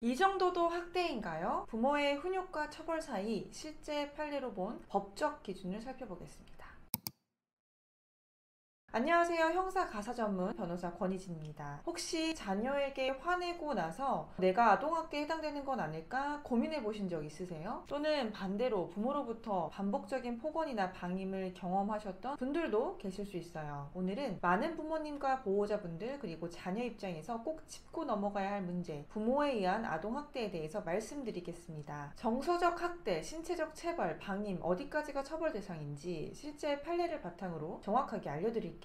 이 정도도 학대인가요? 부모의 훈육과 처벌 사이 실제 판례로 본 법적 기준을 살펴보겠습니다. 안녕하세요. 형사 가사 전문 변호사 권희진입니다. 혹시 자녀에게 화내고 나서 내가 아동학대에 해당되는 건 아닐까 고민해 보신 적 있으세요? 또는 반대로 부모로부터 반복적인 폭언이나 방임을 경험하셨던 분들도 계실 수 있어요. 오늘은 많은 부모님과 보호자분들 그리고 자녀 입장에서 꼭 짚고 넘어가야 할 문제, 부모에 의한 아동학대에 대해서 말씀드리겠습니다. 정서적 학대, 신체적 체벌, 방임 어디까지가 처벌 대상인지 실제 판례를 바탕으로 정확하게 알려드릴게요.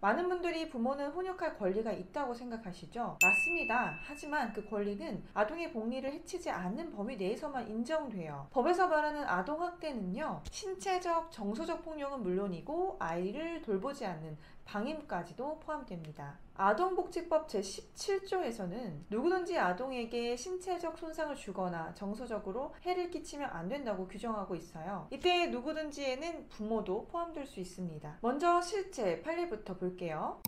많은 분들이 부모는 훈육할 권리가 있다고 생각하시죠? 맞습니다. 하지만 그 권리는 아동의 복리를 해치지 않는 범위 내에서만 인정돼요. 법에서 말하는 아동학대는요, 신체적, 정서적 폭력은 물론이고 아이를 돌보지 않는 방임까지도 포함됩니다. 아동복지법 제17조에서는 누구든지 아동에게 신체적 손상을 주거나 정서적으로 해를 끼치면 안 된다고 규정하고 있어요. 이때 누구든지에는 부모도 포함될 수 있습니다. 먼저 실제 판례부터 볼게요.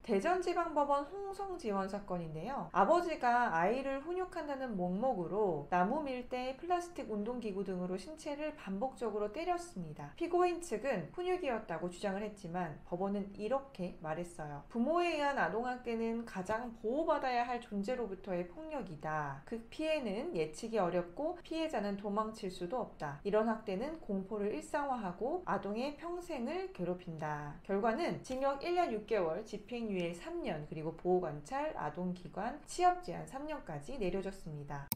대전지방법원 홍성지원 사건인데요. 아버지가 아이를 훈육한다는 목목으로 나무 밀대, 플라스틱 운동기구 등으로 신체를 반복적으로 때렸습니다. 피고인 측은 훈육이었다고 주장을 했지만 법원은 이렇게 말했어요. 부모에 의한 아동학대는 가장 보호받아야 할 존재로부터의 폭력이다. 그 피해는 예측이 어렵고 피해자는 도망칠 수도 없다. 이런 학대는 공포를 일상화하고 아동의 평생을 괴롭힌다. 결과는 징역 1년 6개월, 집행유예 3년, 그리고 보호관찰, 아동기관, 취업제한 3년까지 내려졌습니다.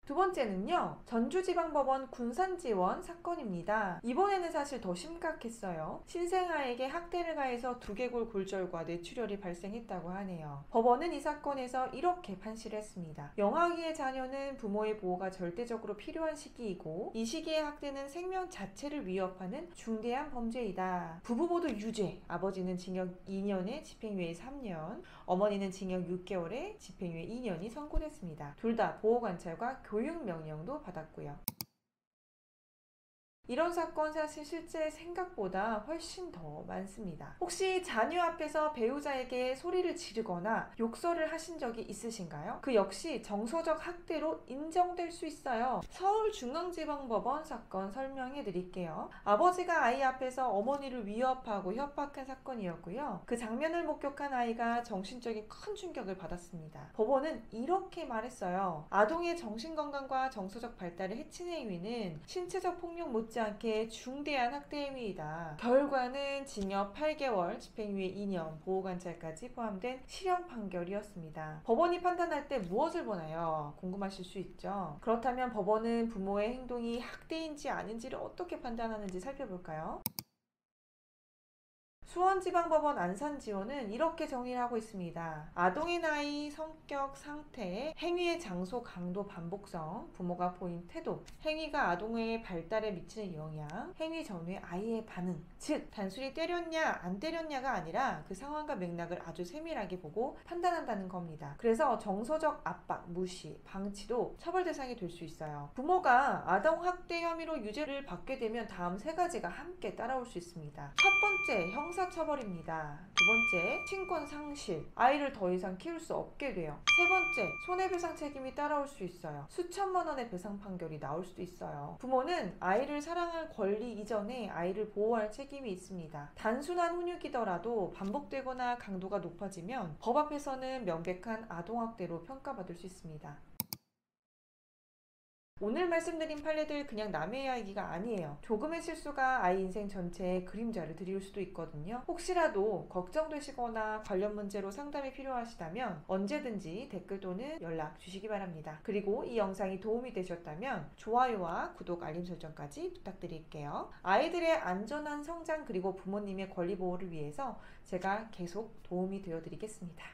두 번째는요, 전주지방법원 군산지원 사건입니다. 이번에는 사실 더 심각했어요. 신생아에게 학대를 가해서 두개골 골절과 뇌출혈이 발생했다고 하네요. 법원은 이 사건에서 이렇게 판시를 했습니다. 영아기의 자녀는 부모의 보호가 절대적으로 필요한 시기이고 이 시기의 학대는 생명 자체를 위협하는 중대한 범죄이다. 부부 모두 유죄, 아버지는 징역 2년에 집행유예 3년, 어머니는 징역 6개월에 집행유예 2년이 선고됐습니다. 둘 다 보호관찰과 교육명령도 받았고요. 이런 사건 사실 실제 생각보다 훨씬 더 많습니다. 혹시 자녀 앞에서 배우자에게 소리를 지르거나 욕설을 하신 적이 있으신가요? 그 역시 정서적 학대로 인정될 수 있어요. 서울중앙지방법원 사건 설명해 드릴게요. 아버지가 아이 앞에서 어머니를 위협하고 협박한 사건이었고요. 그 장면을 목격한 아이가 정신적인 큰 충격을 받았습니다. 법원은 이렇게 말했어요. 아동의 정신건강과 정서적 발달을 해치는 행위는 신체적 폭력 못지않게 중대한 학대 행위이다. 결과는 징역 8개월, 집행유예 2년, 보호관찰까지 포함된 실형 판결이었습니다. 법원이 판단할 때 무엇을 보나요? 궁금하실 수 있죠. 그렇다면 법원은 부모의 행동이 학대인지 아닌지를 어떻게 판단하는지 살펴볼까요? 수원지방법원 안산지원은 이렇게 정의를 하고 있습니다. 아동의 나이, 성격, 상태, 행위의 장소, 강도, 반복성, 부모가 보인 태도, 행위가 아동의 발달에 미치는 영향, 행위 전후의 아이의 반응, 즉 단순히 때렸냐 안 때렸냐가 아니라 그 상황과 맥락을 아주 세밀하게 보고 판단한다는 겁니다. 그래서 정서적 압박, 무시, 방치도 처벌 대상이 될 수 있어요. 부모가 아동학대 혐의로 유죄를 받게 되면 다음 세 가지가 함께 따라올 수 있습니다. 첫 번째, 형사처벌입니다. 두 번째, 친권 상실. 아이를 더 이상 키울 수 없게 돼요. 세 번째, 손해배상 책임이 따라올 수 있어요. 수천만 원의 배상 판결이 나올 수도 있어요. 부모는 아이를 사랑할 권리 이전에 아이를 보호할 책임이 있습니다. 단순한 훈육이더라도 반복되거나 강도가 높아지면 법 앞에서는 명백한 아동학대로 평가받을 수 있습니다. 오늘 말씀드린 판례들 그냥 남의 이야기가 아니에요. 조금의 실수가 아이 인생 전체에 그림자를 드릴 수도 있거든요. 혹시라도 걱정되시거나 관련 문제로 상담이 필요하시다면 언제든지 댓글 또는 연락 주시기 바랍니다. 그리고 이 영상이 도움이 되셨다면 좋아요와 구독, 알림 설정까지 부탁드릴게요. 아이들의 안전한 성장 그리고 부모님의 권리 보호를 위해서 제가 계속 도움이 되어 드리겠습니다.